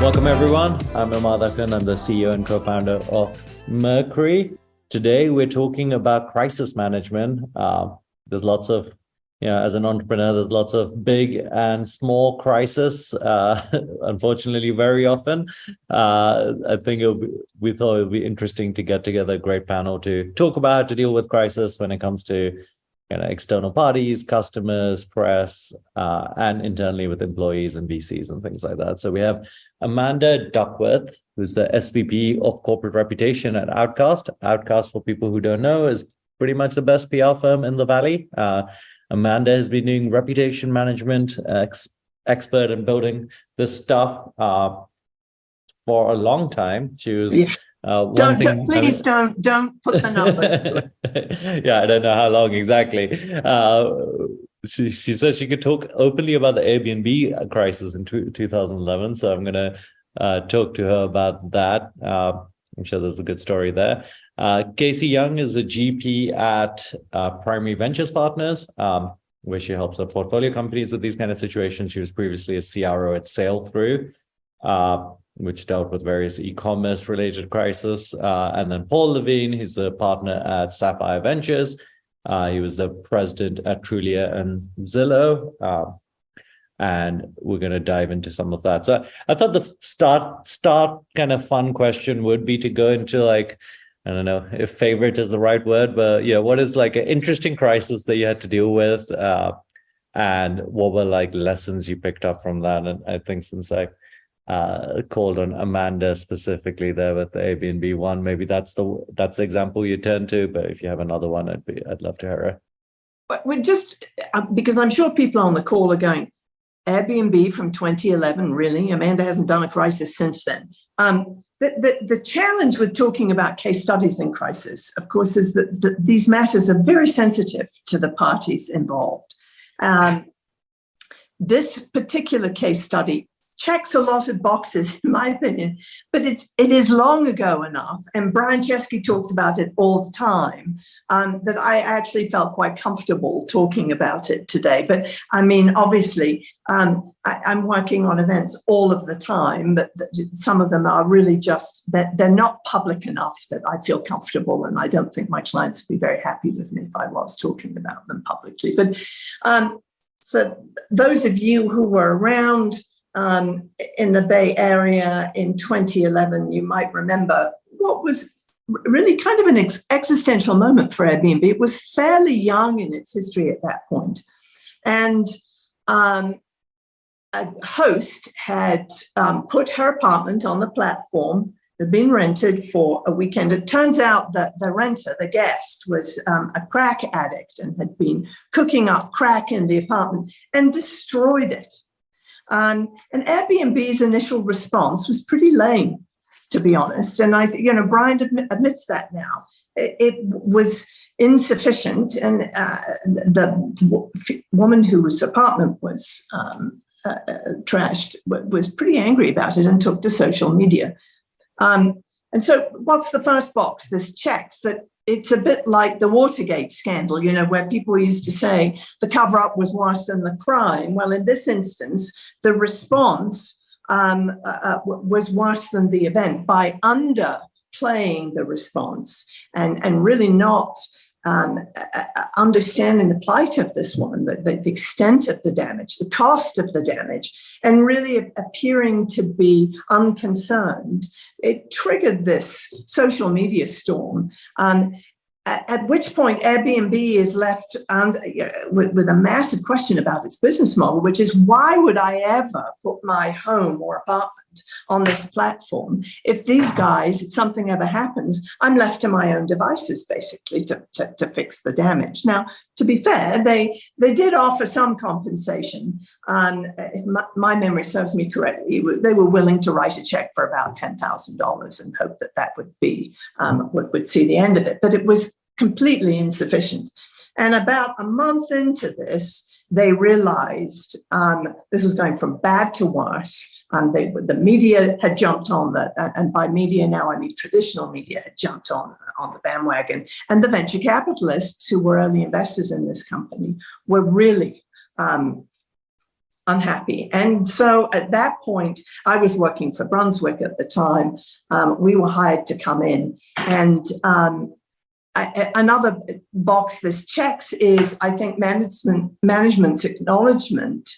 Welcome, everyone. I'm Immad Akhund. I'm the CEO and co-founder of Mercury. Today, we're talking about crisis management. There's lots of, as an entrepreneur, there's lots of big and small crises, unfortunately, very often. I think we thought it would be interesting to get together a great panel to talk about how to deal with crisis when it comes to external parties, customers, press, and internally with employees and VCs and things like that. So we have Amanda Duckworth, who's the SVP of Corporate Reputation at Outcast. Outcast, for people who don't know, is pretty much the best PR firm in the Valley. Amanda has been doing reputation management, expert in building this stuff for a long time. She was... Don't put the numbers to it. Yeah, I don't know how long exactly. She said she could talk openly about the Airbnb crisis in 2011. So I'm going to talk to her about that. I'm sure there's a good story there. Cassie Young is a GP at Primary Ventures Partners, where she helps her portfolio companies with these kind of situations. She was previously a CRO at Sailthru, which dealt with various e-commerce related crises. And then Paul Levine, he's a partner at Sapphire Ventures. He was the president at Trulia and Zillow. And we're going to dive into some of that. So I thought the start kind of fun question would be to go into, like, I don't know if favorite is the right word, but yeah, what is like an interesting crisis that you had to deal with? And what were like lessons you picked up from that? And I think since I called on Amanda specifically there with the Airbnb one, maybe that's the example you turn to. But if you have another one, I'd love to hear it. But we're just because I'm sure people on the call are going, Airbnb from 2011, really? Amanda hasn't done a crisis since then. The challenge with talking about case studies in crisis, of course, is that these matters are very sensitive to the parties involved. This particular case study checks a lot of boxes, in my opinion, but it is long ago enough, and Brian Chesky talks about it all the time, that I actually felt quite comfortable talking about it today. But I mean, obviously, I'm working on events all of the time, but some of them are really just that they're not public enough that I feel comfortable, and I don't think my clients would be very happy with me if I was talking about them publicly. But for those of you who were around in the Bay Area in 2011, you might remember what was really kind of an existential moment for Airbnb. It was fairly young in its history at that point. And a host had put her apartment on the platform. It had been rented for a weekend. It turns out that the renter, the guest, was a crack addict and had been cooking up crack in the apartment and destroyed it. And Airbnb's initial response was pretty lame, to be honest. And Brian admits that now. It was insufficient. And the woman whose apartment was trashed was pretty angry about it and took to social media. And so what's the first box? This checks that it's a bit like the Watergate scandal, where people used to say the cover-up was worse than the crime. Well, in this instance, the response was worse than the event by underplaying the response and really not understanding the plight of this woman, the extent of the damage, the cost of the damage, and really appearing to be unconcerned. It triggered this social media storm, at which point Airbnb is left with a massive question about its business model, which is, why would I ever put my home or apartment on this platform if these guys, if something ever happens, I'm left to my own devices, basically, to fix the damage. Now, to be fair, they did offer some compensation. If my memory serves me correctly, they were willing to write a check for about $10,000 and hope that would be would see the end of it. But it was completely insufficient. And about a month into this, they realized this was going from bad to worse. The media had jumped on that, and by media now I mean traditional media had jumped on the bandwagon. And the venture capitalists who were early investors in this company were really unhappy. And so at that point, I was working for Brunswick at the time. We were hired to come in. And another box this checks is, I think, management's acknowledgement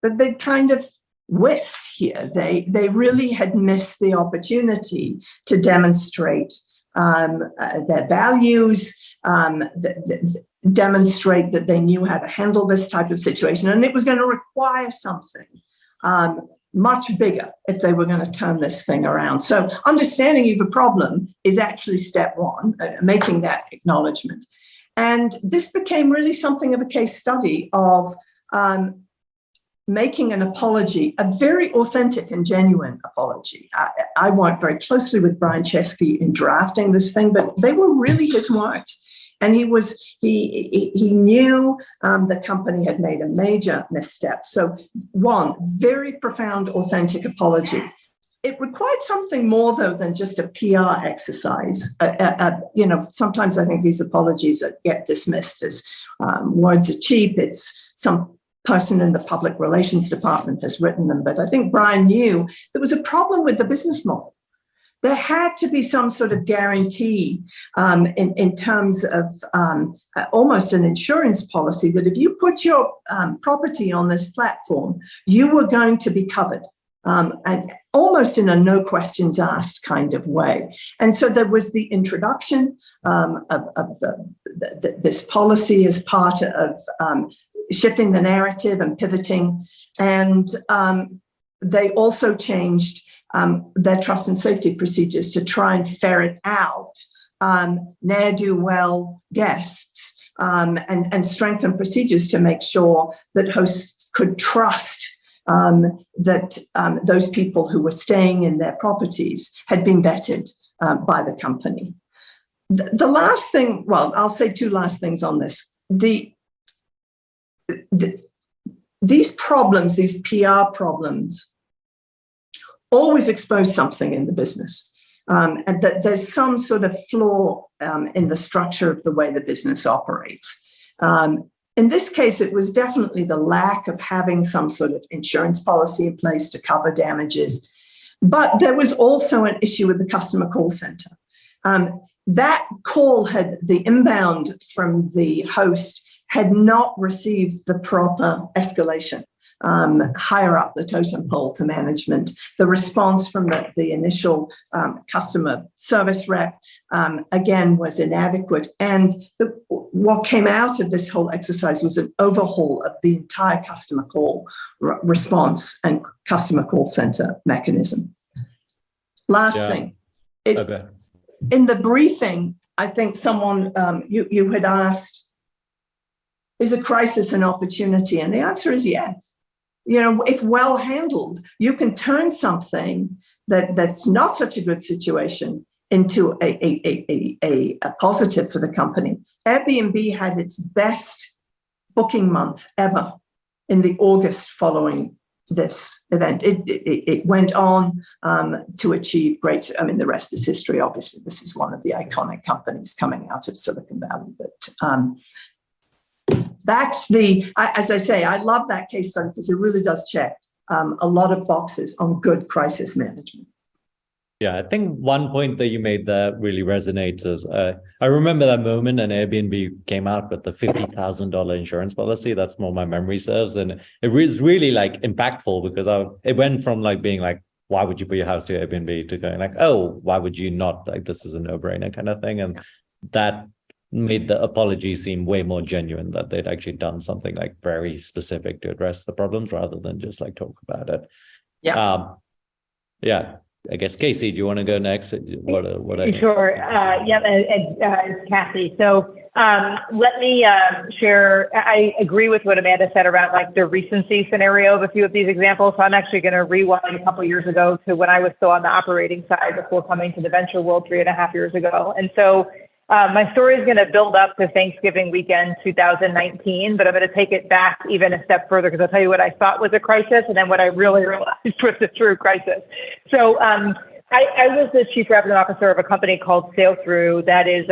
that they kind of whiffed here. They really had missed the opportunity to demonstrate their values, demonstrate that they knew how to handle this type of situation. And it was going to require something much bigger if they were going to turn this thing around. So understanding you have a problem is actually step one, making that acknowledgement. And this became really something of a case study of making an apology, a very authentic and genuine apology. I worked very closely with Brian Chesky in drafting this thing, but they were really his words. And he knew the company had made a major misstep. So one, very profound, authentic apology. It required something more, though, than just a PR exercise. Sometimes I think these apologies that get dismissed as words are cheap. It's some person in the public relations department has written them. But I think Brian knew there was a problem with the business model. There had to be some sort of guarantee in terms of almost an insurance policy that if you put your property on this platform, you were going to be covered, and almost in a no questions asked kind of way. And so there was the introduction of this policy as part of shifting the narrative and pivoting. And they also changed their trust and safety procedures to try and ferret out ne'er-do-well guests and strengthen procedures to make sure that hosts could trust that those people who were staying in their properties had been vetted by the company. The last thing, well, I'll say two last things on this. These problems, these PR problems, always expose something in the business, and that there's some sort of flaw in the structure of the way the business operates. In this case, it was definitely the lack of having some sort of insurance policy in place to cover damages, but there was also an issue with the customer call center. That call had the inbound from the host had not received the proper escalation higher up the totem pole to management. The response from the initial customer service rep, again, was inadequate. And what came out of this whole exercise was an overhaul of the entire customer call response and customer call center mechanism. Last thing is, in the briefing, I think someone, you had asked, is a crisis an opportunity? And the answer is yes. If well handled, you can turn something that's not such a good situation into a positive for the company. Airbnb had its best booking month ever in the August following this event. It went on to achieve great, the rest is history. Obviously, this is one of the iconic companies coming out of Silicon Valley. But that's as I say, I love that case study because it really does check a lot of boxes on good crisis management. Yeah, I think one point that you made that really resonates is I remember that moment and Airbnb came out with the $50,000 insurance policy. That's more my memory serves. And it was really impactful because it went from being why would you put your house to Airbnb to going oh, why would you not? This is a no-brainer kind of thing. And that made the apology seem way more genuine, that they'd actually done something very specific to address the problems rather than just talk about it. Yeah. I guess, Casey, do you want to go next? Sure. It's Cassie. So let me share. I agree with what Amanda said around the recency scenario of a few of these examples. So I'm actually going to rewind a couple of years ago to when I was still on the operating side before coming to the venture world 3.5 years ago. And so my story is going to build up to Thanksgiving weekend 2019, but I'm going to take it back even a step further because I'll tell you what I thought was a crisis and then what I really realized was a true crisis. So I was the chief revenue officer of a company called Sailthru that is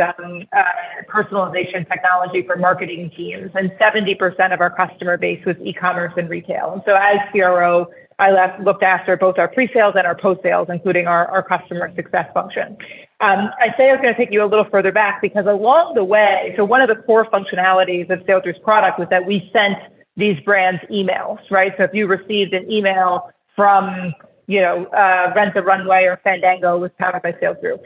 personalization technology for marketing teams, and 70% of our customer base was e-commerce and retail. And so as CRO, I looked after both our pre-sales and our post-sales, including our customer success function. I say I was going to take you a little further back because along the way, so one of the core functionalities of Sailthru's product was that we sent these brands emails, right? So if you received an email from, Rent the Runway or Fandango, was powered by Sailthru.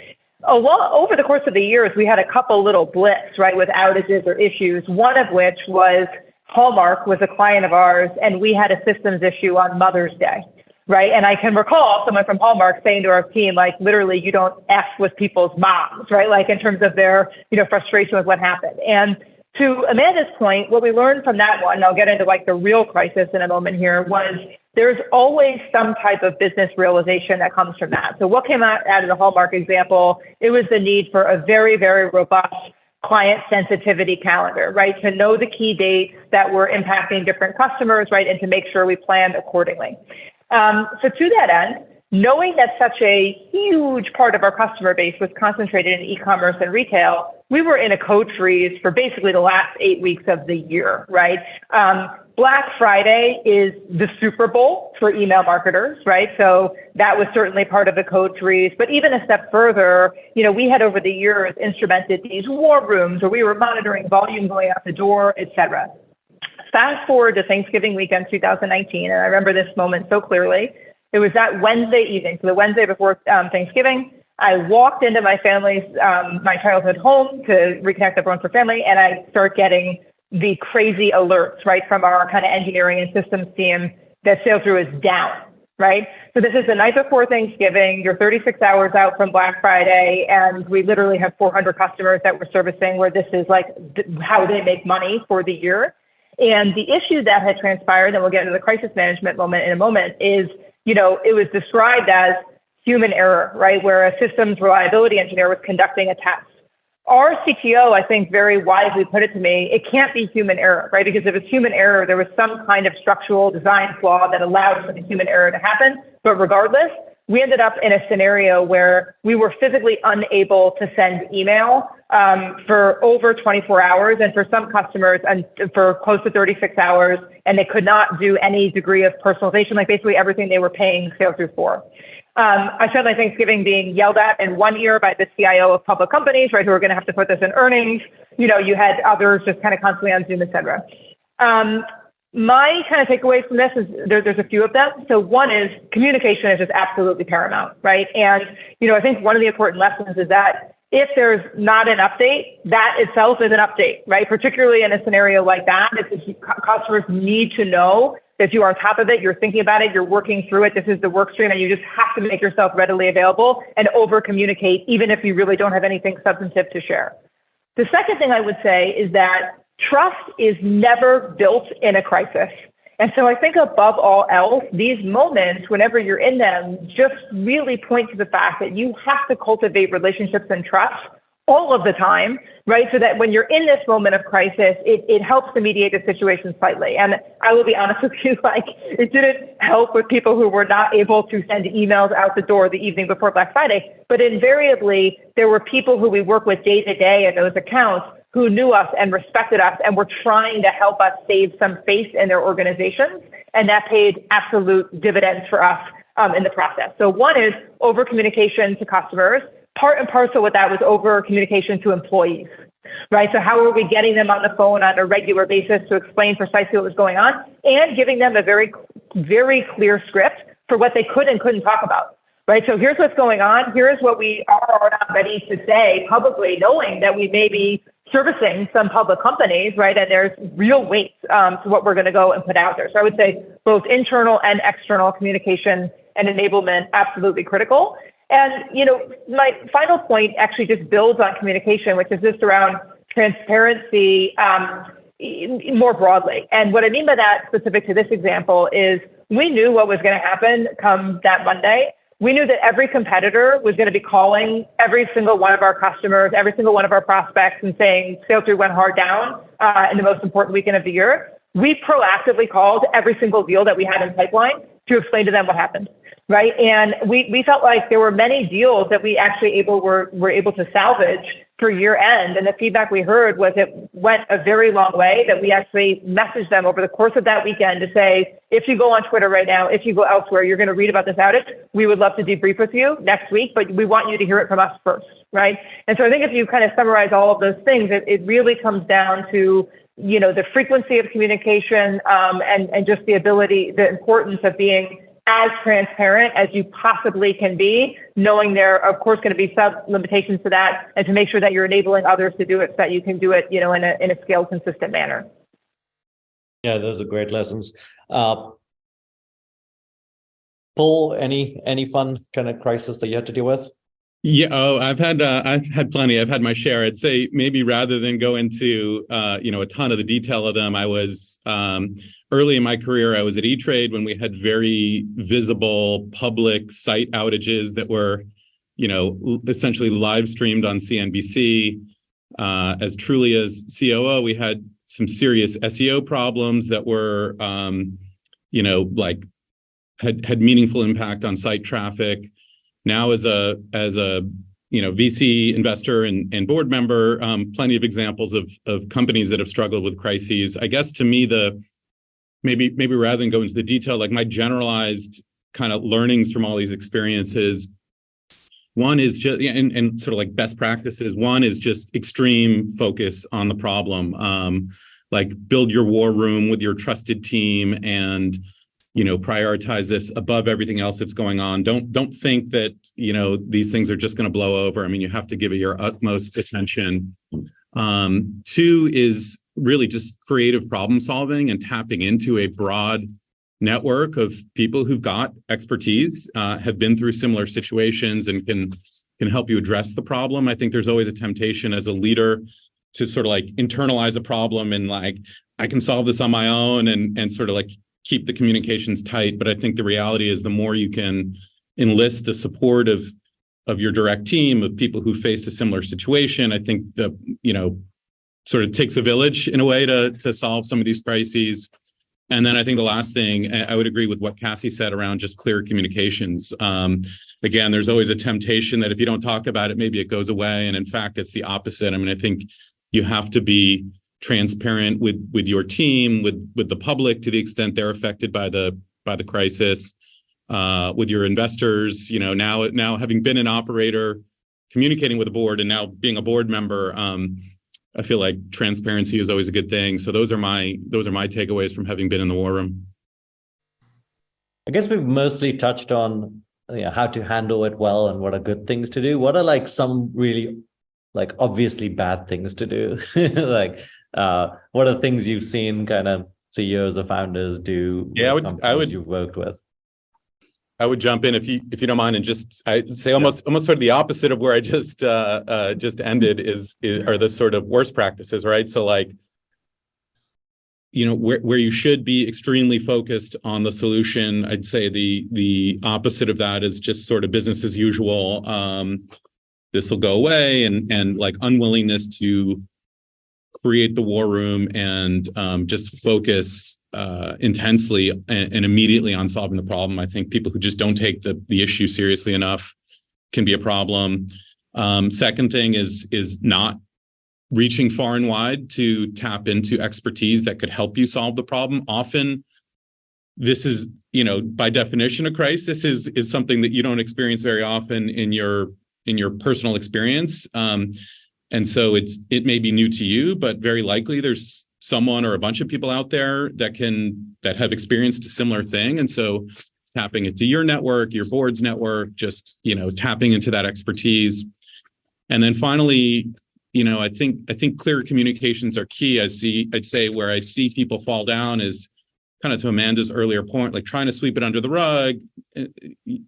Over the course of the years, we had a couple little blips, right, with outages or issues, one of which was Hallmark was a client of ours, and we had a systems issue on Mother's Day, right? And I can recall someone from Hallmark saying to our team, like, literally, you don't F with people's moms, right? Like in terms of their, frustration with what happened. And to Amanda's point, what we learned from that one, and I'll get into like the real crisis in a moment here, was there's always some type of business realization that comes from that. So what came out of the Hallmark example, it was the need for a very, very robust client sensitivity calendar, right? To know the key dates that were impacting different customers, right? And to make sure we planned accordingly. So to that end, knowing that such a huge part of our customer base was concentrated in e-commerce and retail, we were in a code freeze for basically the last 8 weeks of the year, right? Black Friday is the Super Bowl for email marketers, right? So that was certainly part of the code freeze. But even a step further, we had over the years instrumented these war rooms where we were monitoring volume going out the door, et cetera. Fast forward to Thanksgiving weekend 2019, and I remember this moment so clearly. It was that Wednesday evening, so the Wednesday before Thanksgiving. I walked into my family's, my childhood home to reconnect everyone for family, and I start getting the crazy alerts, right, from our kind of engineering and systems team that Sailthru is down, right? So this is the night before Thanksgiving. You're 36 hours out from Black Friday, and we literally have 400 customers that we're servicing where this is like how they make money for the year. And the issue that had transpired, and we'll get into the crisis management moment in a moment, is, it was described as human error, right, where a systems reliability engineer was conducting a test. Our CTO, I think, very wisely put it to me, it can't be human error, right? Because if it's human error, there was some kind of structural design flaw that allowed for the human error to happen. But regardless, we ended up in a scenario where we were physically unable to send email for over 24 hours, and for some customers, and for close to 36 hours, and they could not do any degree of personalization, like basically everything they were paying Sailthru for. I spent my Thanksgiving being yelled at in one ear by the CIO of public companies, right, who are going to have to put this in earnings. You had others just kind of constantly on Zoom, et cetera. My kind of takeaway from this is there's a few of them. So one is communication is just absolutely paramount, right? And, I think one of the important lessons is that if there's not an update, that itself is an update, right? Particularly in a scenario like that, customers need to know that you are on top of it, you're thinking about it, you're working through it, this is the work stream, and you just have to make yourself readily available and over-communicate, even if you really don't have anything substantive to share. The second thing I would say is that trust is never built in a crisis. And so I think above all else, these moments, whenever you're in them, just really point to the fact that you have to cultivate relationships and trust all of the time, right? So that when you're in this moment of crisis, it helps to mediate the situation slightly. And I will be honest with you, like, it didn't help with people who were not able to send emails out the door the evening before Black Friday. But invariably, there were people who we work with day to day in those accounts who knew us and respected us and were trying to help us save some face in their organizations. And that paid absolute dividends for us in the process. So one is over communication to customers. Part and parcel with that was over communication to employees, right? So how are we getting them on the phone on a regular basis to explain precisely what was going on and giving them a very, very clear script for what they could and couldn't talk about, right? So here's what's going on. Here's what we are or not ready to say publicly, knowing that we may be servicing some public companies, right? And there's real weight to what we're going to go and put out there. So I would say both internal and external communication and enablement, absolutely critical. And, my final point actually just builds on communication, which is just around transparency more broadly. And what I mean by that, specific to this example, is we knew what was going to happen come that Monday. We knew that every competitor was going to be calling every single one of our customers, every single one of our prospects, and saying Sailthru went hard down in the most important weekend of the year. We proactively called every single deal that we had in pipeline to explain to them what happened. right? And we felt like there were many deals that we actually were able to salvage for year end. And the feedback we heard was it went a very long way, that we actually messaged them over the course of that weekend to say, if you go on Twitter right now, if you go elsewhere, you're going to read about this outage. We would love to debrief with you next week, but we want you to hear it from us first, right? And so I think if you kind of summarize all of those things, it really comes down to, you know, the frequency of communication, and just the importance of being as transparent as you possibly can be, knowing there are, of course, going to be some limitations to that, and to make sure that you're enabling others to do it so that you can do it, you know, in a scaled, consistent manner. Yeah, those are great lessons. Paul, any fun kind of crisis that you had to deal with? Yeah, I've had plenty. I've had my share. I'd say maybe rather than go into a ton of the detail of them, I was early in my career, I was at E-Trade when we had very visible public site outages that were, essentially live streamed on CNBC. As truly as COO, we had some serious SEO problems that were, had meaningful impact on site traffic. Now, as a VC investor and board member, plenty of examples of companies that have struggled with crises. I guess to me, maybe rather than go into the detail, like my generalized kind of learnings from all these experiences, one is just, and sort of like best practices. One is just extreme focus on the problem, like build your war room with your trusted team and, prioritize this above everything else that's going on. Don't think that, these things are just going to blow over. I mean, you have to give it your utmost attention. Two is really just creative problem solving and tapping into a broad network of people who've got expertise, have been through similar situations and can help you address the problem. I think there's always a temptation as a leader to sort of like internalize a problem and like, I can solve this on my own and sort of like keep the communications tight. But I think the reality is the more you can enlist the support of your direct team of people who face a similar situation, I think sort of takes a village in a way to solve some of these crises. And then I think the last thing, I would agree with what Cassie said around just clear communications. Again, there's always a temptation that if you don't talk about it, maybe it goes away. And in fact, it's the opposite. I mean, I think you have to be transparent with your team, with the public to the extent they're affected by the crisis, with your investors. Now having been an operator, communicating with the board, and now being a board member, I feel like transparency is always a good thing. So those are my takeaways from having been in the war room. I guess we've mostly touched on how to handle it well and what are good things to do. What are like some really like obviously bad things to do? Like what are things you've seen kind of CEOs or founders do? Yeah, I would you've worked with. I would jump in if you don't mind, and just I'd say almost sort of the opposite of where I just ended are the sort of worst practices, right? So like, where you should be extremely focused on the solution, I'd say the opposite of that is just sort of business as usual. This will go away, and like unwillingness to create the war room and just focus intensely and immediately on solving the problem. I think people who just don't take the issue seriously enough can be a problem. Second thing is not reaching far and wide to tap into expertise that could help you solve the problem. Often this is, by definition, a crisis is something that you don't experience very often in your personal experience. And so it may be new to you, but very likely there's someone or a bunch of people out there that have experienced a similar thing. And so tapping into your network, your board's network, just, tapping into that expertise. And then finally, I think clear communications are key. I'd say where I see people fall down is kind of to Amanda's earlier point, like trying to sweep it under the rug,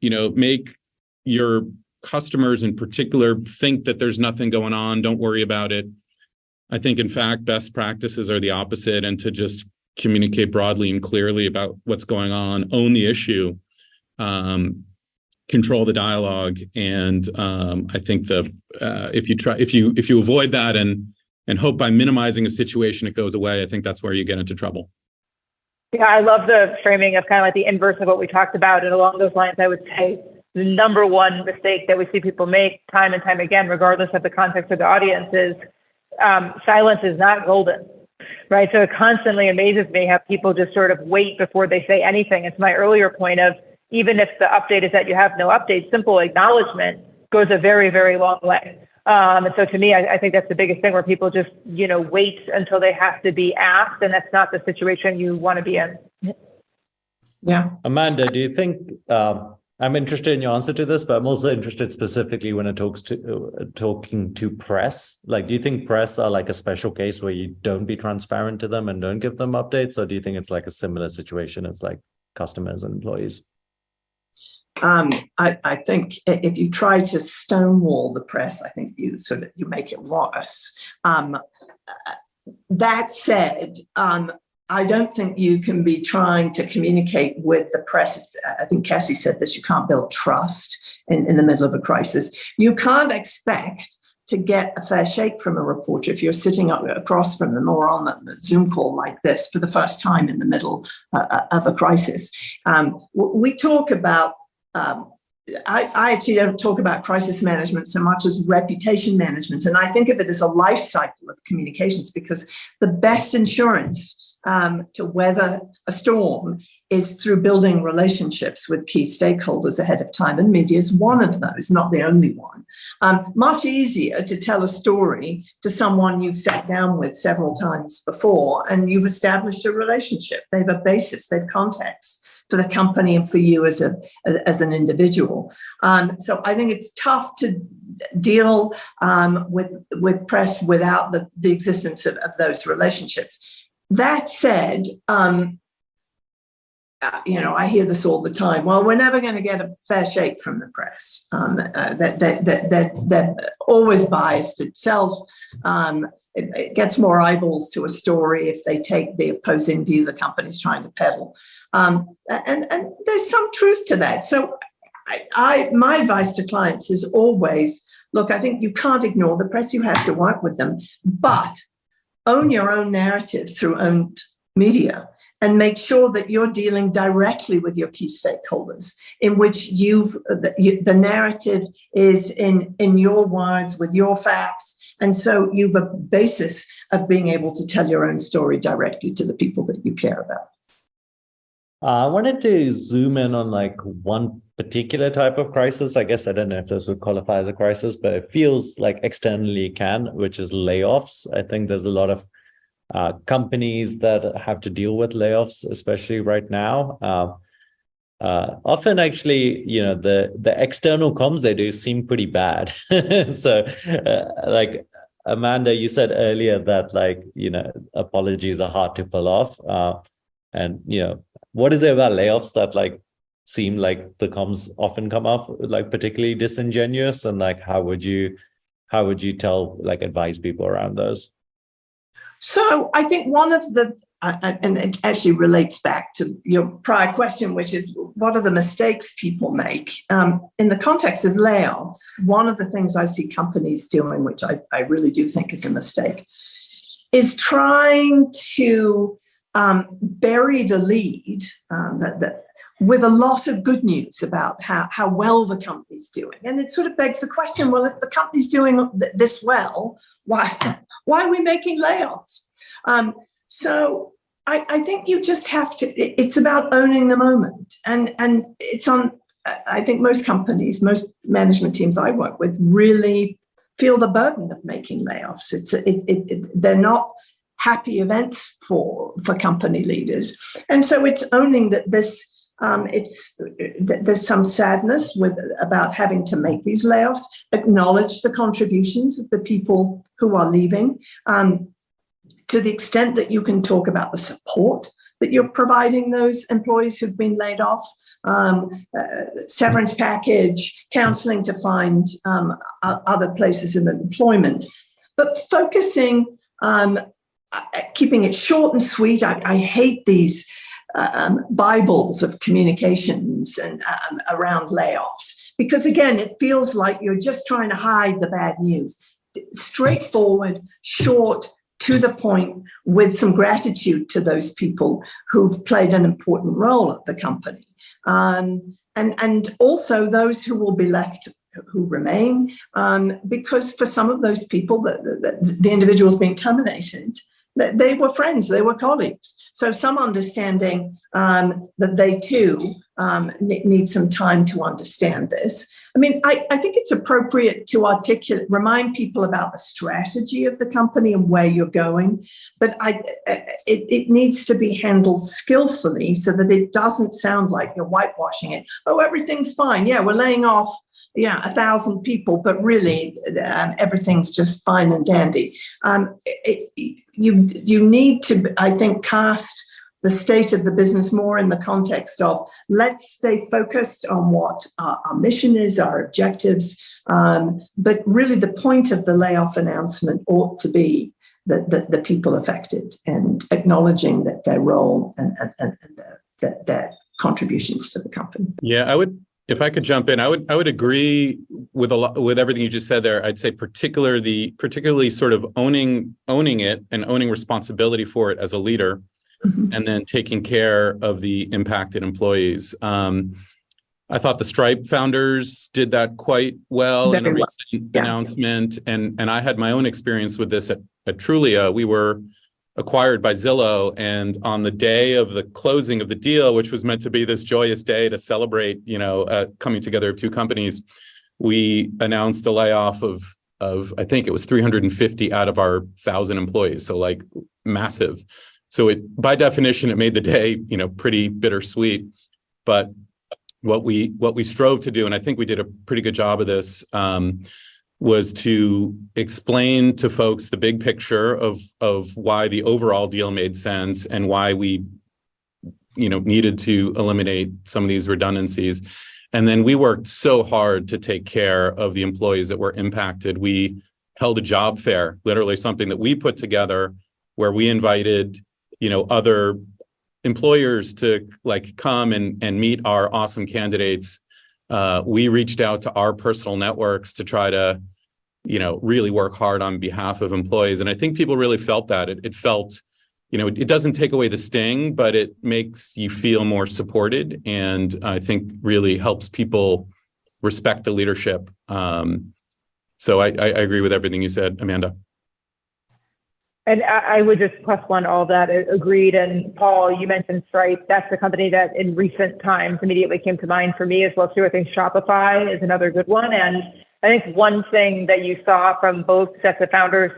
make your customers in particular think that there's nothing going on, don't worry about it. I think, in fact, best practices are the opposite, and to just communicate broadly and clearly about what's going on, own the issue, control the dialogue. And I think if you avoid that and hope by minimizing a situation it goes away, I think that's where you get into trouble. Yeah, I love the framing of kind of like the inverse of what we talked about. And along those lines, I would say the number one mistake that we see people make time and time again, regardless of the context of the audience, is silence is not golden, right? So it constantly amazes me how people just sort of wait before they say anything. It's my earlier point of, even if the update is that you have no update, simple acknowledgement goes a very, very long way. And so to me, I think that's the biggest thing, where people just, wait until they have to be asked, and that's not the situation you want to be in. Yeah. Amanda, do you think, I'm interested in your answer to this, but I'm also interested specifically when it talking to press. Like, do you think press are like a special case where you don't be transparent to them and don't give them updates? Or do you think it's like a similar situation as like customers and employees? I think if you try to stonewall the press, I think you make it worse. That said, I don't think you can be trying to communicate with the press. I think Cassie said this: you can't build trust in the middle of a crisis. You can't expect to get a fair shake from a reporter if you're sitting across from them or on a Zoom call like this for the first time in the middle of a crisis. We talk about I actually don't talk about crisis management so much as reputation management. And I think of it as a life cycle of communications, because the best insurance to weather a storm is through building relationships with key stakeholders ahead of time. And media is one of those, not the only one. Much easier to tell a story to someone you've sat down with several times before and you've established a relationship. They have a basis, they have context for the company and for you as an individual. So I think it's tough to deal with press without the existence of those relationships. That said, I hear this all the time. Well, we're never going to get a fair shake from the press. They're always biased. It sells. It gets more eyeballs to a story if they take the opposing view the company's trying to peddle. And there's some truth to that. So my advice to clients is always, look, I think you can't ignore the press. You have to work with them, but own your own narrative through owned media and make sure that you're dealing directly with your key stakeholders, in which the narrative is in your words with your facts. And so you've a basis of being able to tell your own story directly to the people that you care about. I wanted to zoom in on like one particular type of crisis. I guess I don't know if this would qualify as a crisis, but it feels like externally it can, which is layoffs. I think there's a lot of companies that have to deal with layoffs, especially right now. Often actually, the external comms they do seem pretty bad. So like Amanda, you said earlier that apologies are hard to pull off. And what is it about layoffs that seem like the comms often come off particularly disingenuous, and how would you advise people around those? So I think one of the and it actually relates back to your prior question, which is what are the mistakes people make? In the context of layoffs, one of the things I see companies doing, which I really do think is a mistake, is trying to bury the lead with a lot of good news about how well the company's doing. And it sort of begs the question, well, if the company's doing this well, why are we making layoffs? So I think you just have to, it's about owning the moment. And it's on, I think most companies, most management teams I work with really feel the burden of making layoffs. They're not happy events for company leaders. And so it's owning that this, there's some sadness about having to make these layoffs, acknowledge the contributions of the people who are leaving, to the extent that you can talk about the support that you're providing those employees who've been laid off, severance package, counseling to find other places of employment, but focusing, keeping it short and sweet. I hate these Bibles of communications and around layoffs, because again, it feels like you're just trying to hide the bad news. Straightforward, short, to the point with some gratitude to those people who've played an important role at the company. And also those who will be left, who remain, because for some of those people, the individuals being terminated, they were friends, they were colleagues. So some understanding that they too need some time to understand this. I mean, I think it's appropriate to remind people about the strategy of the company and where you're going, but it needs to be handled skillfully so that it doesn't sound like you're whitewashing it. Oh, everything's fine. Yeah, we're laying off 1,000 people, but really everything's just fine and dandy. You need to, I think, cast the state of the business more in the context of let's stay focused on what our mission is, our objectives. But really the point of the layoff announcement ought to be the people affected and acknowledging that their role and their contributions to the company. Yeah, if I could jump in, I would agree with everything you just said there. I'd say particularly sort of owning it and owning responsibility for it as a leader, and then taking care of the impacted employees. I thought the Stripe founders did that quite well in a recent announcement, and I had my own experience with this at Trulia. We were acquired by Zillow, and on the day of the closing of the deal, which was meant to be this joyous day to celebrate, coming together of two companies, we announced a layoff of I think it was 350 out of our 1,000 employees. So like massive. So by definition, it made the day, pretty bittersweet. But what we strove to do, and I think we did a pretty good job of this, was to explain to folks the big picture of why the overall deal made sense and why we, needed to eliminate some of these redundancies. And then we worked so hard to take care of the employees that were impacted. We held a job fair, literally something that we put together where we invited, other employers to come and meet our awesome candidates. We reached out to our personal networks to try to, really work hard on behalf of employees. And I think people really felt that. It felt, it doesn't take away the sting, but it makes you feel more supported. And I think really helps people respect the leadership. So I agree with everything you said, Amanda. And I would just plus one all that, agreed. And Paul, you mentioned Stripe. That's the company that in recent times immediately came to mind for me as well too. I think Shopify is another good one. And I think one thing that you saw from both sets of founders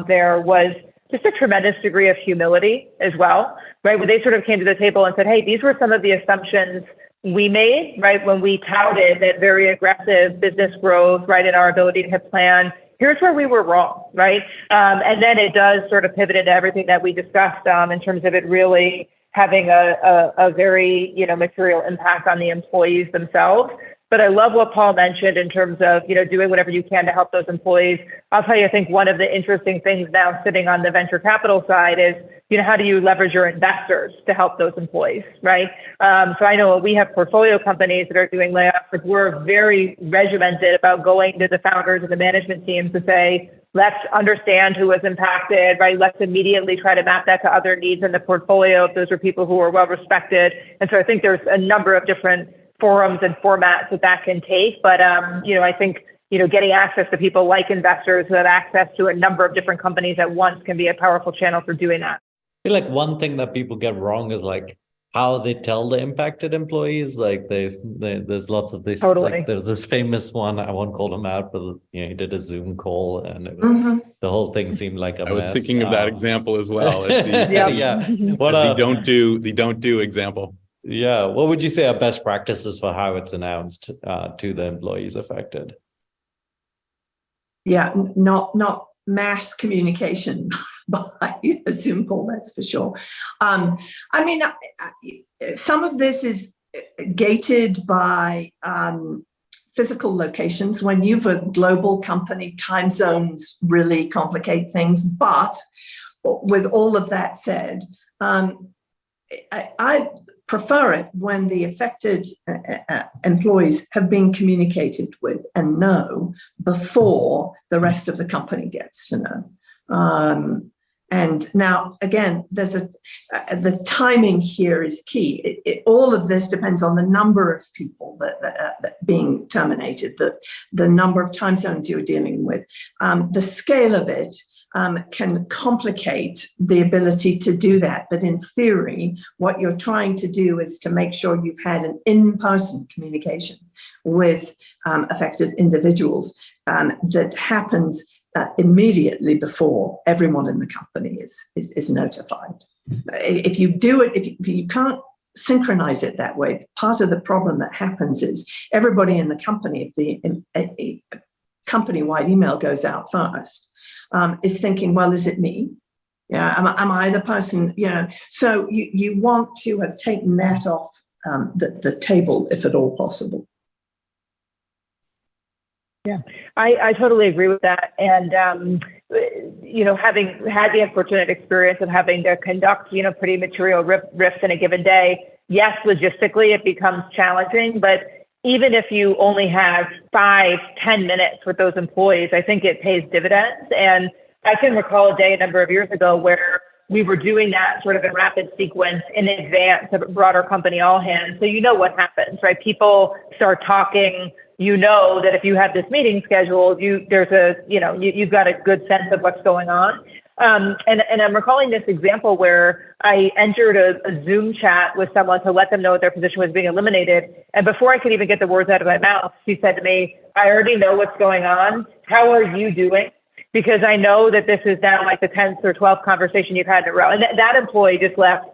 there was just a tremendous degree of humility as well, right? When they sort of came to the table and said, hey, these were some of the assumptions we made, right? When we touted that very aggressive business growth, right? And our ability to hit plan. Here's where we were wrong, right? And then it does sort of pivot into everything that we discussed in terms of it really having a very, material impact on the employees themselves. But I love what Paul mentioned in terms of, doing whatever you can to help those employees. I'll tell you, I think one of the interesting things now sitting on the venture capital side is, how do you leverage your investors to help those employees, right? So I know we have portfolio companies that are doing layoffs, but we're very regimented about going to the founders and the management teams to say, let's understand who was impacted, right? Let's immediately try to map that to other needs in the portfolio if those are people who are well respected. And so I think there's a number of different forums and formats that can take. But, I think, getting access to people like investors who have access to a number of different companies at once can be a powerful channel for doing that. I feel like one thing that people get wrong is how they tell the impacted employees. There's lots of this. Totally. There's this famous one, I won't call him out, but he did a Zoom call and it was, the whole thing seemed like a mess. I was thinking of that example as well. What the don't do example. Yeah. What would you say are best practices for how it's announced to the employees affected? Yeah, not mass communication by a Zoom call, that's for sure. Some of this is gated by physical locations. When you've a global company, time zones really complicate things. But with all of that said, I prefer it when the affected employees have been communicated with and know before the rest of the company gets to know. And now, again, there's the timing here is key. All of this depends on the number of people that being terminated, the number of time zones you're dealing with, the scale of it. Can complicate the ability to do that. But in theory, what you're trying to do is to make sure you've had an in-person communication with affected individuals that happens immediately before everyone in the company is notified. If you do it, if you can't synchronize it that way, part of the problem that happens is everybody in the company, if a company-wide email goes out first, is thinking, well, is it me? Yeah, am I the person? So you want to have taken that off the table, if at all possible. Yeah, I totally agree with that. And, having had the unfortunate experience of having to conduct, pretty material riffs in a given day, yes, logistically it becomes challenging, but even if you only have 5-10 minutes with those employees, I think it pays dividends. And I can recall a day a number of years ago where we were doing that sort of in rapid sequence in advance of a broader company all hands. So what happens, right? People start talking. That if you have this meeting scheduled, you've got a good sense of what's going on. And I'm recalling this example where I entered a Zoom chat with someone to let them know their position was being eliminated. And before I could even get the words out of my mouth, she said to me, I already know what's going on. How are you doing? Because I know that this is now like the 10th or 12th conversation you've had in a row. And that employee just left.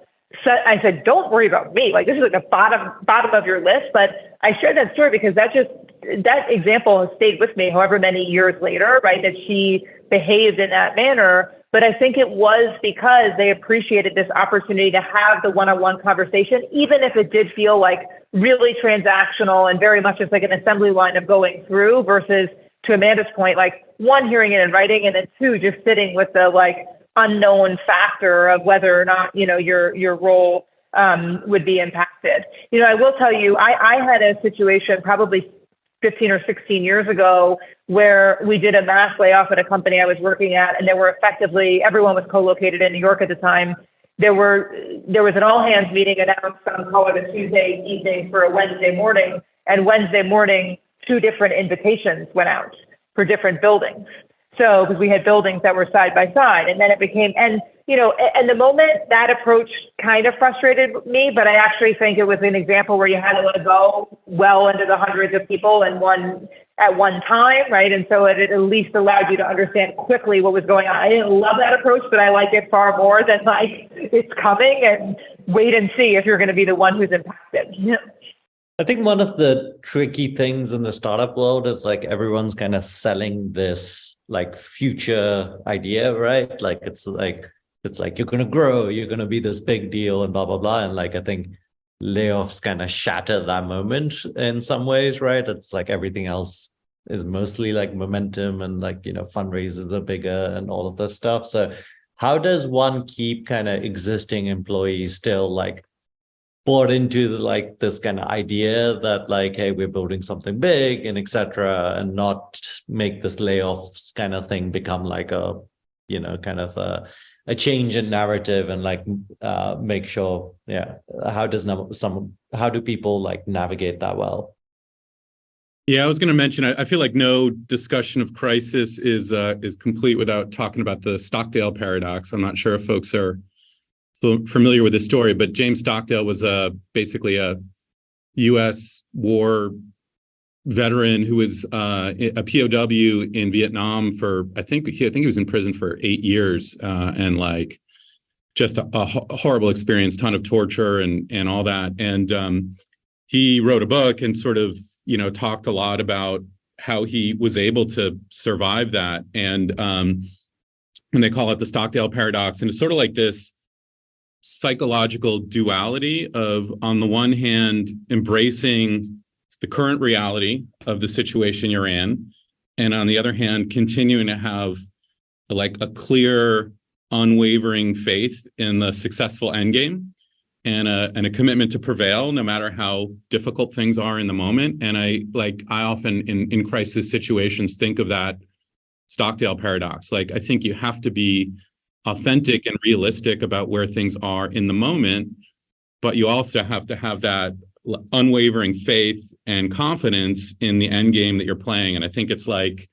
So I said, don't worry about me. Like, this is like the bottom of your list. But I shared that story because that example has stayed with me however many years later, right? That she behaved in that manner. But I think it was because they appreciated this opportunity to have the one-on-one conversation, even if it did feel like really transactional and very much just like an assembly line of going through versus, to Amanda's point, like one, hearing it in writing, and then two, just sitting with the like unknown factor of whether or not, your role would be impacted. I will tell you, I had a situation probably 15 or 16 years ago where we did a mass layoff at a company I was working at, and there were everyone was co-located in New York at the time. There was an all hands meeting announced on call it a Tuesday evening for a Wednesday morning, and Wednesday morning, 2 different invitations went out for different buildings. So, because we had buildings that were side by side, and then it became, and the moment that approach kind of frustrated me, but I actually think it was an example where you had to let it go well into the hundreds of people at one time, right? And so it at least allowed you to understand quickly what was going on. I didn't love that approach, but I like it far more than like it's coming and wait and see if you're going to be the one who's impacted. I think one of the tricky things in the startup world is like everyone's kind of selling this like future idea, right? Like it's like you're going to grow, you're going to be this big deal and blah, blah, blah. And like, I think layoffs kind of shatter that moment in some ways, right? It's like everything else is mostly like momentum and like, fundraisers are bigger and all of this stuff. So how does one keep kind of existing employees still like bought into like this kind of idea that like, hey, we're building something big and etc., and not make this layoffs kind of thing become like a, kind of a change in narrative and like make sure, how do people like navigate that well? Yeah, I was going to mention, I feel like no discussion of crisis is complete without talking about the Stockdale paradox. I'm not sure if folks are familiar with this story, but James Stockdale was basically a U.S. war veteran who was a POW in Vietnam for I think he was in prison for 8 years and like just a horrible experience, ton of torture and all that. And he wrote a book and sort of talked a lot about how he was able to survive that. And they call it the Stockdale paradox, and it's sort of like this psychological duality of, on the one hand, embracing the current reality of the situation you're in, and on the other hand, continuing to have like a clear, unwavering faith in the successful end game and a commitment to prevail no matter how difficult things are in the moment. And I often in crisis situations think of that Stockdale paradox. Like, I think you have to be authentic and realistic about where things are in the moment, but you also have to have that unwavering faith and confidence in the end game that you're playing. And I think it's like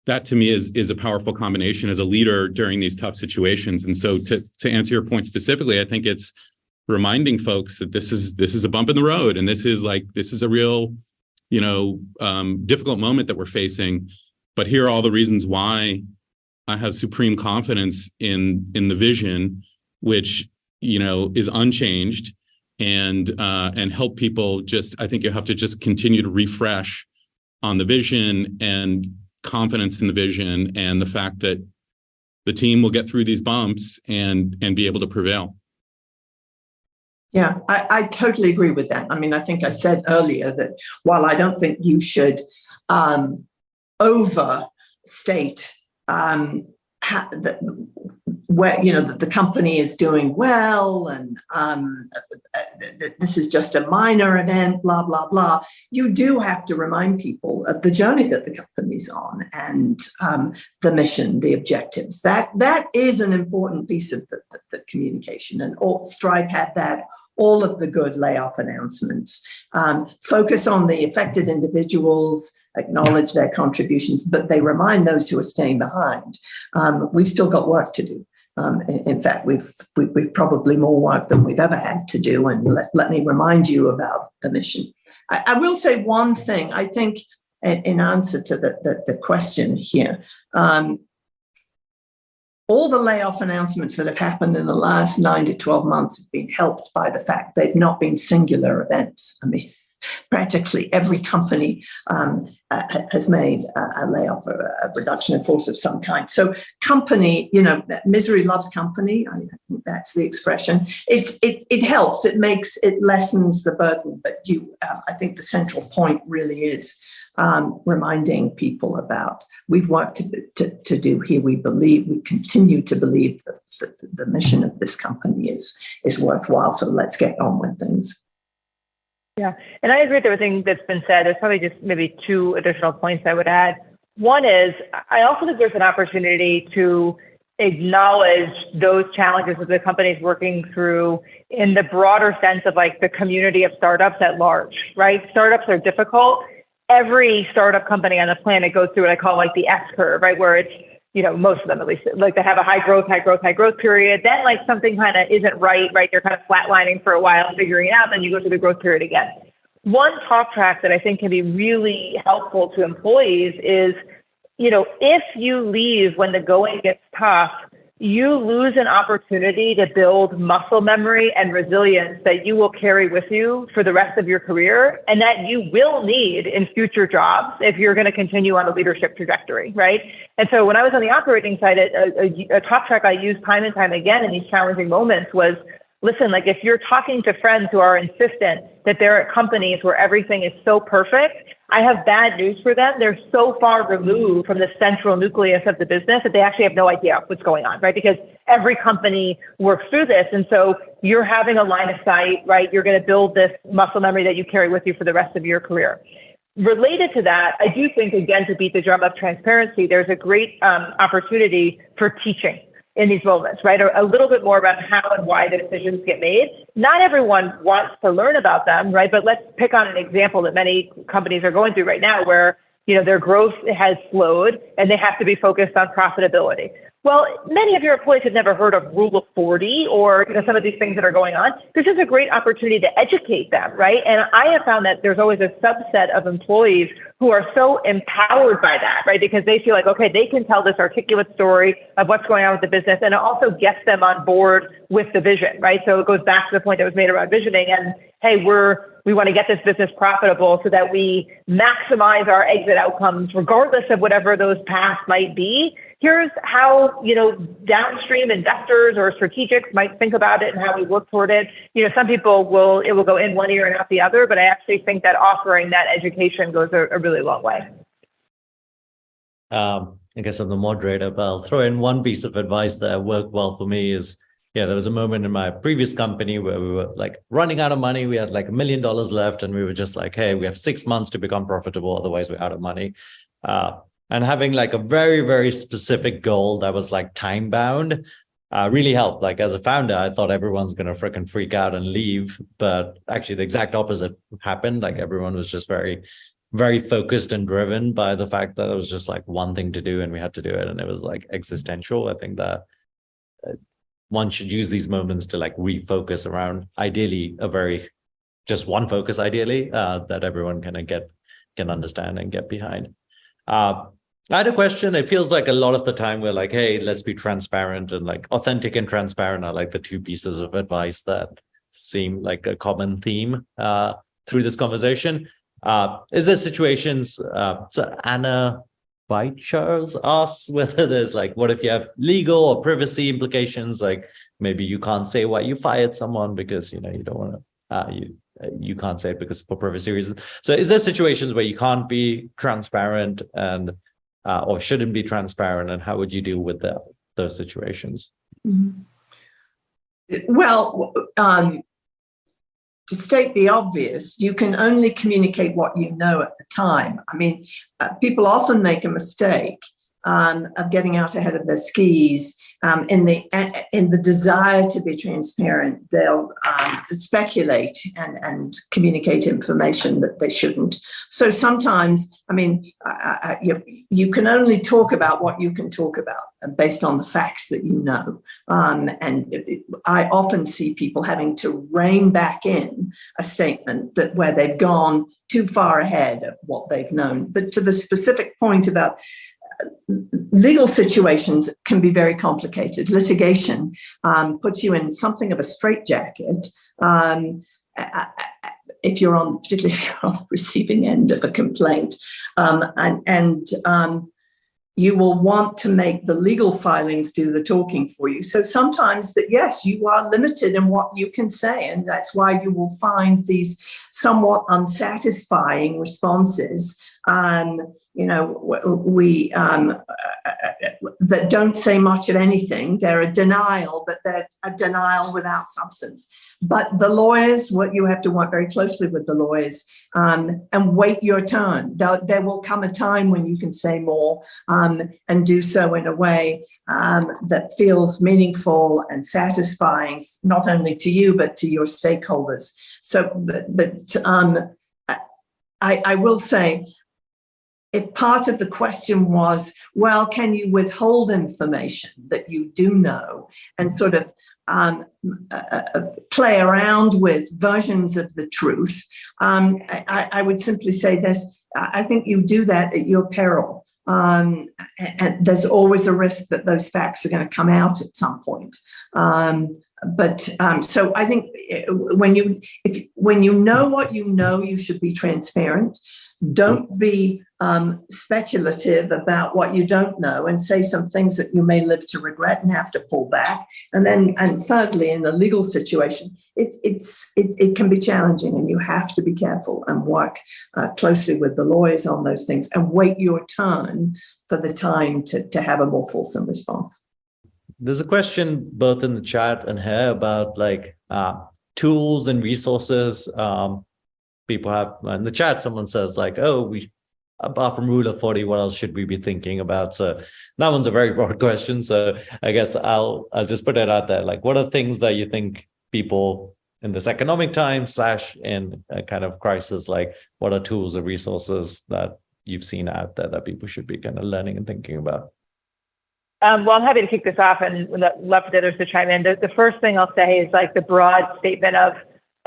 that to me is a powerful combination as a leader during these tough situations. And so to answer your point specifically, I think it's reminding folks that this is a bump in the road, and this is a real, difficult moment that we're facing. But here are all the reasons why I have supreme confidence in the vision, which is unchanged, and help people. I think you have to just continue to refresh on the vision and confidence in the vision, and the fact that the team will get through these bumps and be able to prevail. Yeah, I totally agree with that. I mean, I think I said earlier that while I don't think you should overstate that the company is doing well and this is just a minor event, blah, blah, blah. You do have to remind people of the journey that the company's on and the mission, the objectives. That is an important piece of the communication. And Stripe had that. All of the good layoff announcements focus on the affected individuals, acknowledge their contributions, but they remind those who are staying behind. We've still got work to do. In fact, we've probably more work than we've ever had to do. And let me remind you about the mission. I will say one thing, I think, in answer to the question here. All the layoff announcements that have happened in the last 9 to 12 months have been helped by the fact they've not been singular events. I mean, practically every company has made a layoff or a reduction in force of some kind. So company, misery loves company. I think that's the expression. It helps. It lessens the burden. But I think the central point really is reminding people about we've worked to do here. We continue to believe that the mission of this company is worthwhile. So let's get on with things. Yeah, and I agree with everything that's been said. There's probably just maybe 2 additional points I would add. One is, I also think there's an opportunity to acknowledge those challenges that the company is working through in the broader sense of like the community of startups at large, right? Startups are difficult. Every startup company on the planet goes through what I call like the S curve, right? Where it's, most of them at least, like they have a high growth period. Then like something kind of isn't right? They're kind of flatlining for a while, figuring it out, then you go through the growth period again. One talk track that I think can be really helpful to employees is, if you leave when the going gets tough, you lose an opportunity to build muscle memory and resilience that you will carry with you for the rest of your career, and that you will need in future jobs if you're going to continue on a leadership trajectory, right? And so when I was on the operating side, a talk track I used time and time again in these challenging moments was, listen, like if you're talking to friends who are insistent that they're at companies where everything is so perfect, I have bad news for them. They're so far removed from the central nucleus of the business that they actually have no idea what's going on, right? Because every company works through this. And so you're having a line of sight, right? You're going to build this muscle memory that you carry with you for the rest of your career. Related to that, I do think, again, to beat the drum of transparency, there's a great opportunity for teaching in these moments, right? Or a little bit more about how and why the decisions get made. Not everyone wants to learn about them, right? But let's pick on an example that many companies are going through right now where, their growth has slowed and they have to be focused on profitability. Well, many of your employees have never heard of Rule of 40 or some of these things that are going on. This is a great opportunity to educate them, right? And I have found that there's always a subset of employees who are so empowered by that, right? Because they feel like, okay, they can tell this articulate story of what's going on with the business, and it also gets them on board with the vision, right? So it goes back to the point that was made around visioning and, hey, we want to get this business profitable so that we maximize our exit outcomes, regardless of whatever those paths might be. Here's how, downstream investors or strategics might think about it and how we work toward it. Some people it will go in one ear and out the other, but I actually think that offering that education goes a really long way. I guess I'm the moderator, but I'll throw in one piece of advice that worked well for me is, there was a moment in my previous company where we were like running out of money. We had like $1 million left and we were just like, hey, we have 6 months to become profitable. Otherwise we're out of money. And having like a very, very specific goal that was like time bound really helped. Like as a founder, I thought everyone's going to freaking freak out and leave, but actually the exact opposite happened. Like everyone was just very, very focused and driven by the fact that it was just like one thing to do and we had to do it. And it was like existential. I think that one should use these moments to like refocus around ideally just one focus, ideally, that everyone can understand and get behind. I had a question. It feels like a lot of the time we're like, hey, let's be transparent, and like authentic and transparent are like the two pieces of advice that seem like a common theme through this conversation. Is there situations, so Anna Weichers asks whether there's like, what if you have legal or privacy implications? Like maybe you can't say why you fired someone because, you don't want to, you can't say it because for privacy reasons. So is there situations where you can't be transparent and or shouldn't be transparent, and how would you deal with those situations? Well, to state the obvious, you can only communicate what you know at the time. I mean, people often make a mistake of getting out ahead of their skis in the desire to be transparent. They'll speculate and communicate information that they shouldn't. So sometimes, I mean, you can only talk about what you can talk about based on the facts that you know. And I often see people having to rein back in a statement where they've gone too far ahead of what they've known. But to the specific point about legal situations can be very complicated. Litigation puts you in something of a straitjacket particularly if you're on the receiving end of a complaint, and you will want to make the legal filings do the talking for you. So sometimes that, yes, you are limited in what you can say, and that's why you will find these somewhat unsatisfying responses. That don't say much of anything. They're a denial, but they're a denial without substance. But the lawyers, what you have to work very closely with the lawyers and wait your turn. There will come a time when you can say more and do so in a way that feels meaningful and satisfying, not only to you, but to your stakeholders. So, I will say, if part of the question was, well, can you withhold information that you do know and sort of play around with versions of the truth, I would simply say this: I think you do that at your peril. And there's always a risk that those facts are going to come out at some point. So I think when you know what you know, you should be transparent. Don't be speculative about what you don't know and say some things that you may live to regret and have to pull back. And thirdly, in a legal situation, it can be challenging, and you have to be careful and work closely with the lawyers on those things and wait your turn for the time to have a more fulsome response. There's a question both in the chat and here about like tools and resources. People have in the chat, someone says like, oh, apart from Rule of 40, what else should we be thinking about? So that one's a very broad question. So I guess I'll just put it out there. Like, what are things that you think people in this economic time / in a kind of crisis, like what are tools or resources that you've seen out there that people should be kind of learning and thinking about? Well, I'm happy to kick this off and love for the others to chime in. The first thing I'll say is like the broad statement of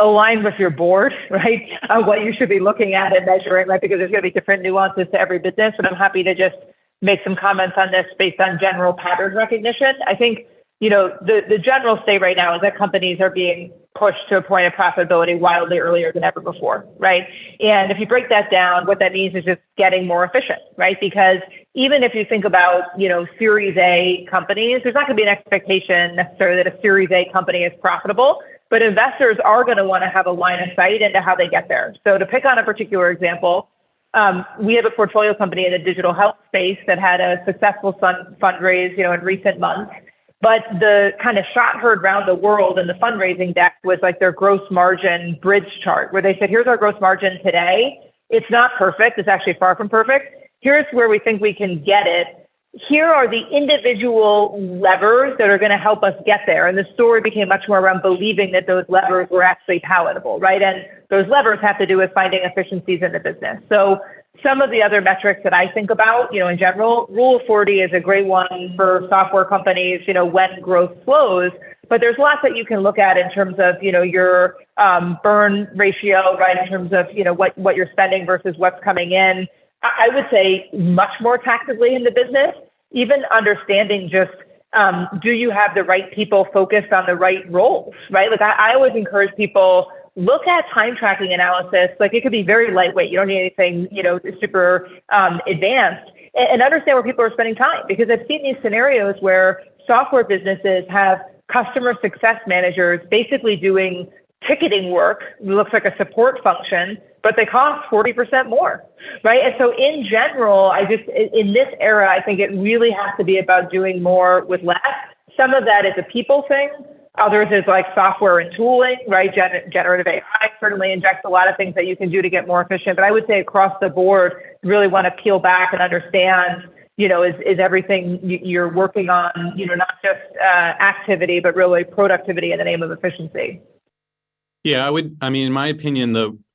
align with your board, right? What you should be looking at and measuring, right? Because there's going to be different nuances to every business. And I'm happy to just make some comments on this based on general pattern recognition. I think, the general state right now is that companies are being pushed to a point of profitability wildly earlier than ever before, right? And if you break that down, what that means is just getting more efficient, right? Because even if you think about, Series A companies, there's not going to be an expectation necessarily that a Series A company is profitable, but investors are going to want to have a line of sight into how they get there. So to pick on a particular example, we have a portfolio company in the digital health space that had a successful fundraise, in recent months. But the kind of shot heard around the world in the fundraising deck was like their gross margin bridge chart, where they said, here's our gross margin today. It's not perfect. It's actually far from perfect. Here's where we think we can get it here are the individual levers that are going to help us get there. And the story became much more around believing that those levers were actually palatable, right? And those levers have to do with finding efficiencies in the business. So some of the other metrics that I think about, in general, Rule of 40 is a great one for software companies, when growth slows. But there's lots that you can look at in terms of, your burn ratio, right? In terms of, what you're spending versus what's coming in. I would say much more tactically in the business, even understanding just, do you have the right people focused on the right roles, right? Like I always encourage people, look at time tracking analysis. Like it could be very lightweight. You don't need anything, super advanced, and understand where people are spending time. Because I've seen these scenarios where software businesses have customer success managers basically doing ticketing work. It looks like a support function, but they cost 40% more, right? And so in general, in this era, I think it really has to be about doing more with less. Some of that is a people thing. Others is like software and tooling, right? Generative AI certainly injects a lot of things that you can do to get more efficient. But I would say across the board, you really want to peel back and understand, is everything you're working on, not just activity, but really productivity in the name of efficiency. Yeah, in my opinion,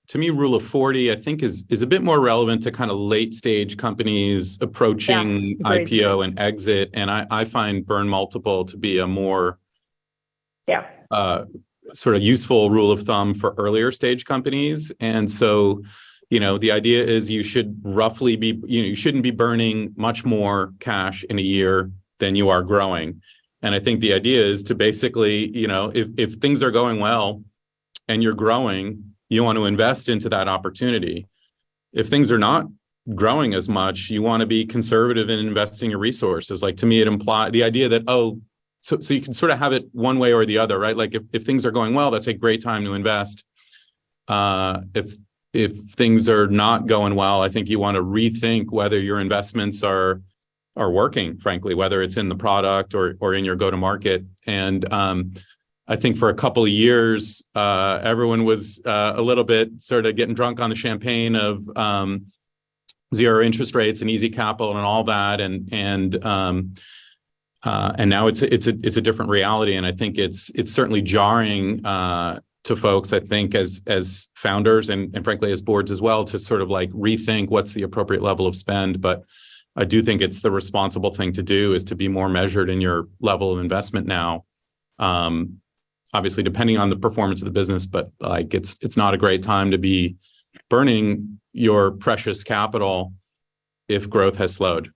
to me, Rule of 40, I think is a bit more relevant to kind of late stage companies approaching IPO and exit. And I find burn multiple to be a more sort of useful rule of thumb for earlier stage companies. And so, the idea is you should roughly be, you shouldn't be burning much more cash in a year than you are growing. And I think the idea is to basically, if things are going well and you're growing, you want to invest into that opportunity. If things are not growing as much, you want to be conservative in investing your resources. Like to me, it implies the idea that, so you can sort of have it one way or the other, right? Like if things are going well, that's a great time to invest. If things are not going well, I think you want to rethink whether your investments are working, frankly, whether it's in the product or in your go-to-market. And I think for a couple of years, everyone was a little bit sort of getting drunk on the champagne of zero interest rates and easy capital and all that, and now it's a different reality, and I think it's certainly jarring to folks. I think as founders and frankly as boards as well, to sort of like rethink what's the appropriate level of spend. But I do think it's the responsible thing to do is to be more measured in your level of investment now. Obviously, depending on the performance of the business, but like it's not a great time to be burning your precious capital if growth has slowed.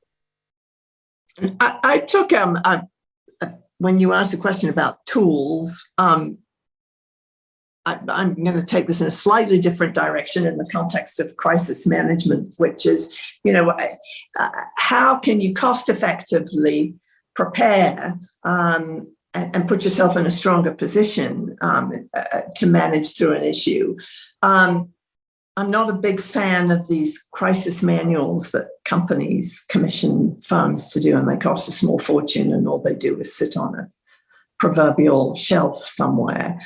I took when you asked the question about tools, I'm going to take this in a slightly different direction in the context of crisis management, which is, how can you cost effectively prepare and put yourself in a stronger position to manage through an issue. I'm not a big fan of these crisis manuals that companies commission firms to do, and they cost a small fortune, and all they do is sit on a proverbial shelf somewhere,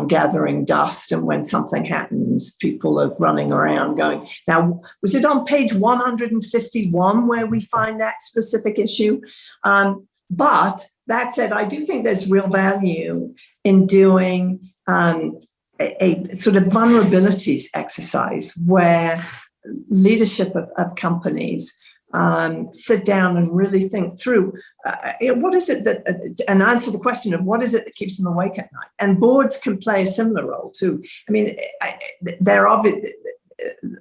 gathering dust. And when something happens, people are running around going, now, was it on page 151 where we find that specific issue? But that said, I do think there's real value in doing a sort of vulnerabilities exercise where leadership of companies sit down and really think through what is it that, and answer the question of what is it that keeps them awake at night. And boards can play a similar role too. I mean, they're obvious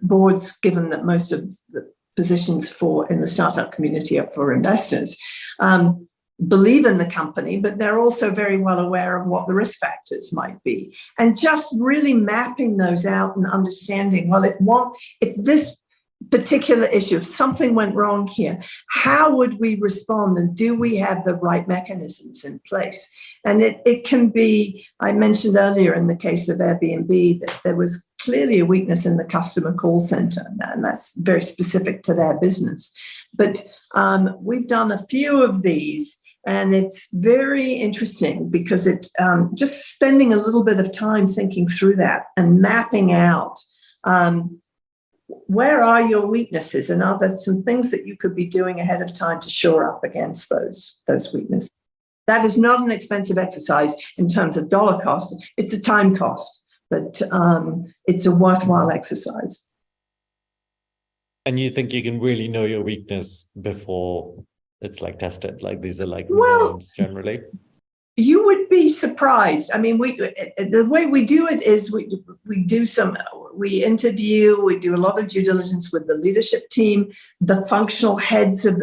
boards, given that most of the positions in the startup community are for investors, believe in the company, but they're also very well aware of what the risk factors might be. And just really mapping those out and understanding, well, if this particular issue, if something went wrong here, how would we respond, and do we have the right mechanisms in place? And it can be, I mentioned earlier in the case of Airbnb that there was clearly a weakness in the customer call center, and that's very specific to their business. But we've done a few of these, and it's very interesting because it just spending a little bit of time thinking through that and mapping out where are your weaknesses, and are there some things that you could be doing ahead of time to shore up against those weaknesses? That is not an expensive exercise in terms of dollar cost. It's a time cost, but it's a worthwhile exercise. And you think you can really know your weakness before it's like tested? Like these are like Well, norms generally? You would be surprised. I mean, the way we do it is we interview, we do a lot of due diligence with the leadership team, the functional heads of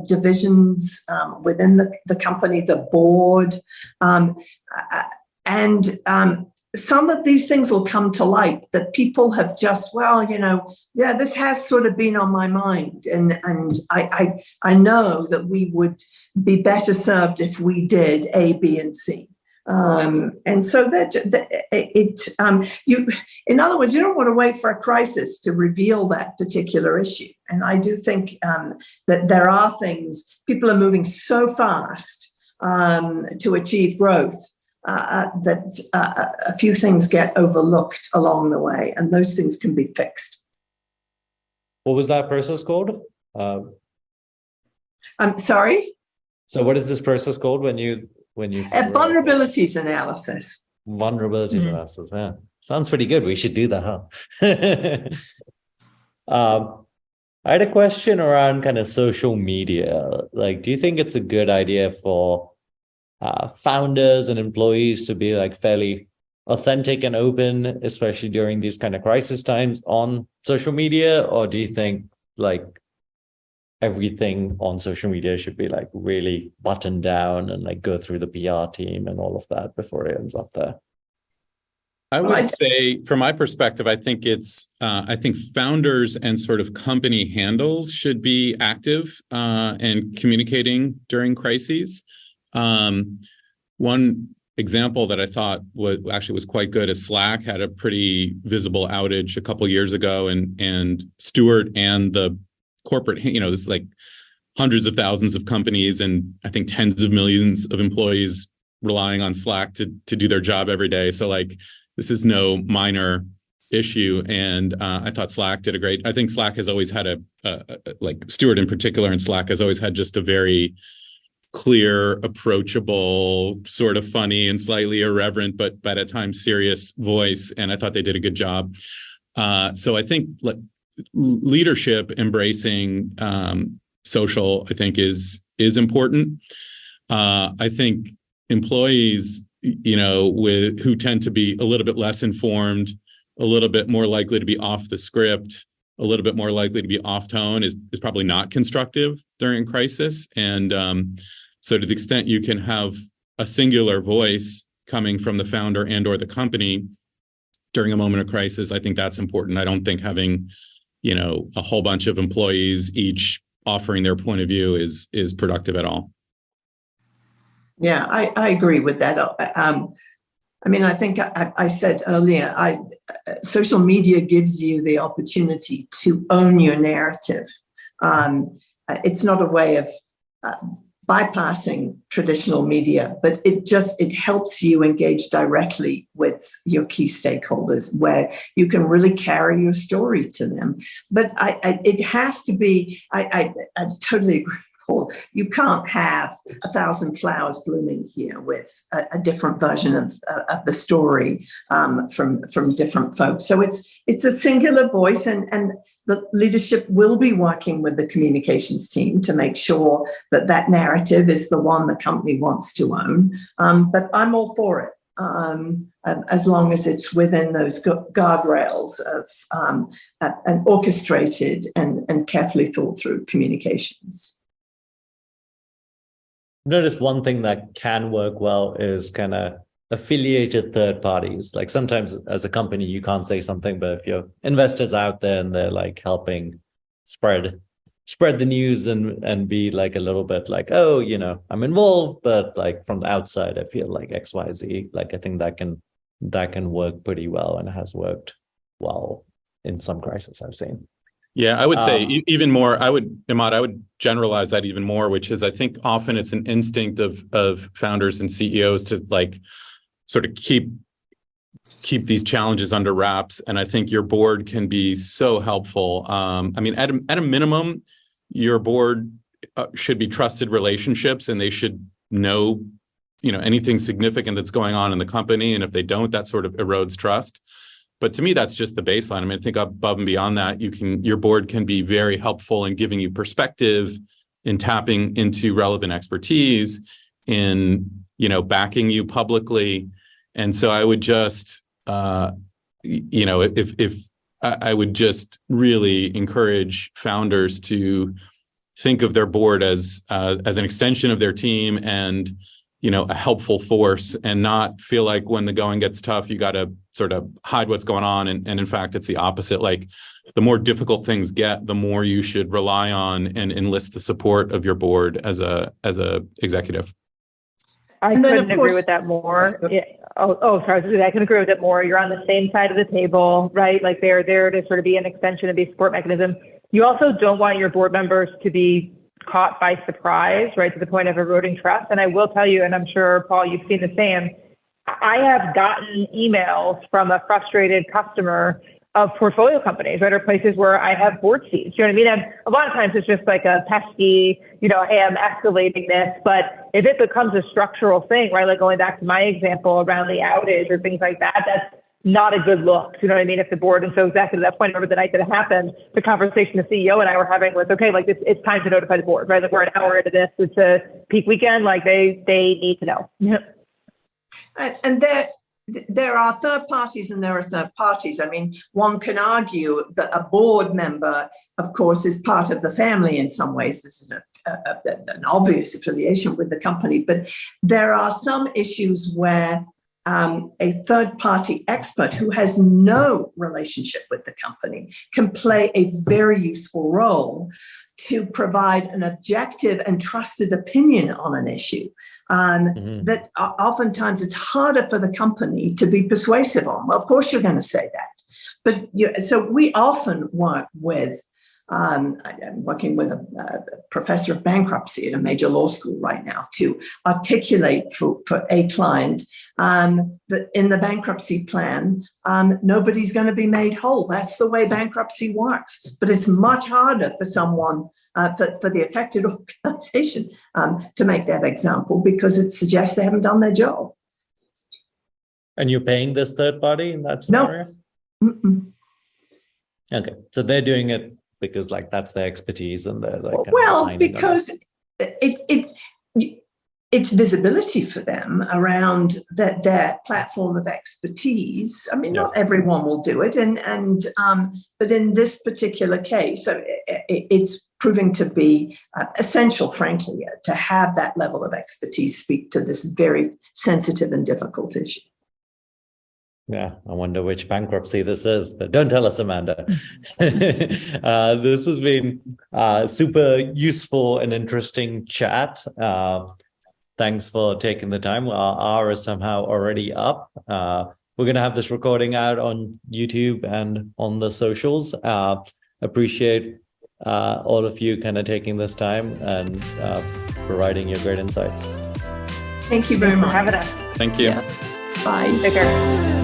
divisions within the company, the board, and some of these things will come to light that people have just, this has sort of been on my mind, and I know that we would be better served if we did A, B, and C. And so in other words, you don't want to wait for a crisis to reveal that particular issue. And I do think that there are things, people are moving so fast to achieve growth that a few things get overlooked along the way, and those things can be fixed. What was that process called? I'm sorry? So what is this process called when you vulnerabilities analysis. Vulnerabilities analysis, yeah. Sounds pretty good. We should do that, huh? I had a question around kind of social media. Like, do you think it's a good idea for founders and employees to be like fairly authentic and open, especially during these kind of crisis times on social media? Or do you think like everything on social media should be like really buttoned down and like go through the PR team and all of that before it ends up there? I would say, from my perspective, I think I think founders and sort of company handles should be active and communicating during crises. One example that I thought was quite good is Slack had a pretty visible outage a couple of years ago, and Stuart and the corporate, this is like hundreds of thousands of companies and I think tens of millions of employees relying on Slack to do their job every day. So like, this is no minor issue. And I thought Slack did I think Slack has always had like Stuart in particular, and Slack has always had just a very clear, approachable, sort of funny and slightly irreverent, but at times serious voice. And I thought they did a good job. So I think leadership embracing social, I think is important. I think employees, who tend to be a little bit less informed, a little bit more likely to be off the script, a little bit more likely to be off tone is probably not constructive during crisis. And so to the extent you can have a singular voice coming from the founder and or the company during a moment of crisis, I think that's important. I don't think having, a whole bunch of employees each offering their point of view is productive at all. Yeah, I agree with that. I think I said earlier, social media gives you the opportunity to own your narrative. It's not a way of bypassing traditional media, but it helps you engage directly with your key stakeholders, where you can really carry your story to them. But it has to be, I totally agree. You can't have 1,000 flowers blooming here with a different version of the story from different folks. So it's a singular voice, and the leadership will be working with the communications team to make sure that narrative is the one the company wants to own. But I'm all for it. As long as it's within those guardrails of an orchestrated and carefully thought through communications. Notice one thing that can work well is kind of affiliated third parties. Like sometimes as a company, you can't say something, but if your investors out there and they're like helping spread the news and be like a little bit like, oh, I'm involved, but like from the outside, I feel like X, Y, Z. Like I think that can work pretty well, and has worked well in some crises I've seen. Yeah, I would say even more, Immad, I would generalize that even more, which is I think often it's an instinct of founders and CEOs to like sort of keep keep these challenges under wraps. And I think your board can be so helpful. I mean, at a minimum, your board should be trusted relationships, and they should know, anything significant that's going on in the company. And if they don't, that sort of erodes trust. But to me, that's just the baseline. I mean, I think above and beyond that, your board can be very helpful in giving you perspective, in tapping into relevant expertise, in, backing you publicly. And so I would just, if I would just really encourage founders to think of their board as an extension of their team and, a helpful force, and not feel like when the going gets tough, you got to sort of hide what's going on. And in fact, it's the opposite. Like, the more difficult things get, the more you should rely on and enlist the support of your board as a executive. I couldn't agree with that more. Yeah. Sorry. I can agree with it more. You're on the same side of the table, right? Like, they're there to sort of be an extension of the support mechanism. You also don't want your board members to be caught by surprise, right, to the point of eroding trust. And I will tell you, and I'm sure, Paul, you've seen the same, I have gotten emails from a frustrated customer of portfolio companies, right, or places where I have board seats. You know what I mean? And a lot of times it's just like a pesky, hey, I'm escalating this. But if it becomes a structural thing, right, like going back to my example around the outage or things like that, that's not a good look. You know what I mean? If the board, and so exactly to that point, remember the night that it happened, the conversation the CEO and I were having was, okay, like it's time to notify the board, right? Like, we're an hour into this, it's a peak weekend, like they need to know. And there are third parties and there are third parties. I mean, one can argue that a board member, of course, is part of the family in some ways. This is an obvious affiliation with the company, but there are some issues where a third-party expert who has no relationship with the company can play a very useful role to provide an objective and trusted opinion on an issue that oftentimes it's harder for the company to be persuasive on. Well, of course you're going to say that. But so we often work with I'm working with a professor of bankruptcy at a major law school right now to articulate for a client that in the bankruptcy plan, nobody's going to be made whole. That's the way bankruptcy works. But it's much harder for someone, for the affected organization to make that example, because it suggests they haven't done their job. And you're paying this third party in that scenario? No. Okay, so they're doing it because that's their expertise, and they're because it's visibility for them around their platform of expertise. I mean, not everyone will do it, and but in this particular case, it's proving to be essential, frankly, to have that level of expertise speak to this very sensitive and difficult issue. Yeah, I wonder which bankruptcy this is, but don't tell us, Amanda. This has been super useful and interesting chat. Thanks for taking the time. Our hour is somehow already up. We're going to have this recording out on YouTube and on the socials. Appreciate all of you kind of taking this time and providing your great insights. Thank you very much for having us. Thank you. Yeah. Bye. Take care.